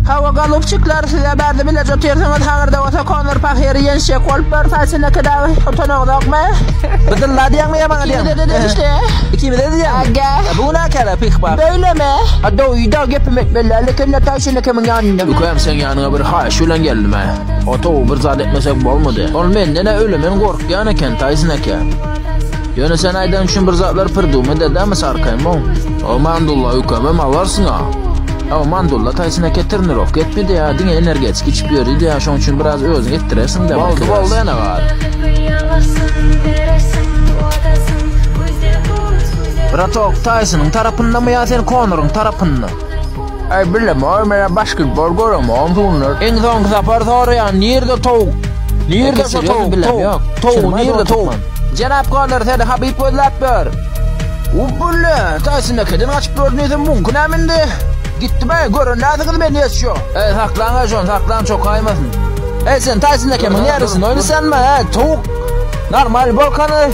Hava galupçuklar size berdi bile jotyrsınız hağırda olsa Conor Pakeri yenşek olup bir taysına kadar otonoğdok mu? Bıdırla diyen mi ya bana diyen? İki dedi işte. İki mi dedi diyen? Aga. Bu ne kere pek bak. Böyle mi? Hadi uyda gepimek belli. Lekinle taysına kimin yanında? Koyam sen yanına bir haş ulan geldim ha. Oto bir zat etmesek olmadı. Olmayın ne ölümün korkyan eken taysın eken. Yöne sen aydan üçün bir zatlar pırduğumu dedi mi sarkayım o? O mandullah yükemem alarsın ha. Ama mandullah taysına ketirnir of getmedi ya. Dine energetik içip yörüydü ya. Şun için biraz özün ettiresin de. Baldı ya ne var? Bratok Tyson'ın tarafında mı ya sen Conor'un tarafında? Ay bilmem o basketbol görüm onunlar. En son sapar soruyan nerede tavuk? Nerede tavuk? Tavuk nerede tavuk? Cenab Conor dedi Habib özlettir. Ubulle Tyson'a kedin açıp görünüyorsun mümkün emindi. Gitti be görün lazım ben yaşıyor. Saklan ajon saklan çok kaymasın. Sen Tyson'a kemin yarısın oynasan mı tavuk? Normal volkanı.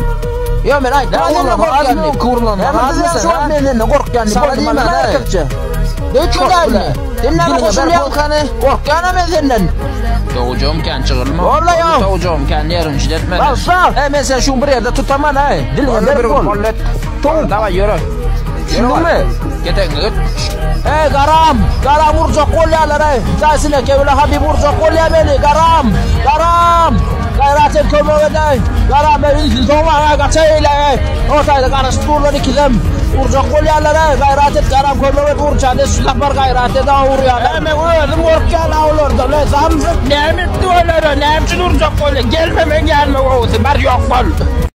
Yo ben ay Ağzını kurulan. Hemen ne korkuyan. Sana diyeyim ben arkadaşça. Dökmeden. Dinle koşuluyor. Korkuyan ama senden. Doğucum kan çıkırma. Orla ya. Doğucum kan yarın şiddetmedi. Basta. Hemen sen şunu bir yerde tutaman ha. Diline bir gol. Tamam. Davay yürü. Şimdi mi? Geten git. Garam. Garam vuracak gol yalar ha. Zaysın eke öyle Habib vuracak gol ya beni. Garam. Garam. Gayratın kömöğüne. Garam evin sonra kaçayla. Ortayda karıştırırlar ikilem. Vuracak gol yerlere gayret et garam kömöğü vuracağını sülepar gayret et daha vuruyor. Hemen öldüm korkuyan avlardı. Ne zamzık ne emetti öyle ne emçin vuracak gol. Gelmemen gelme oğuzum. Ber yok gol.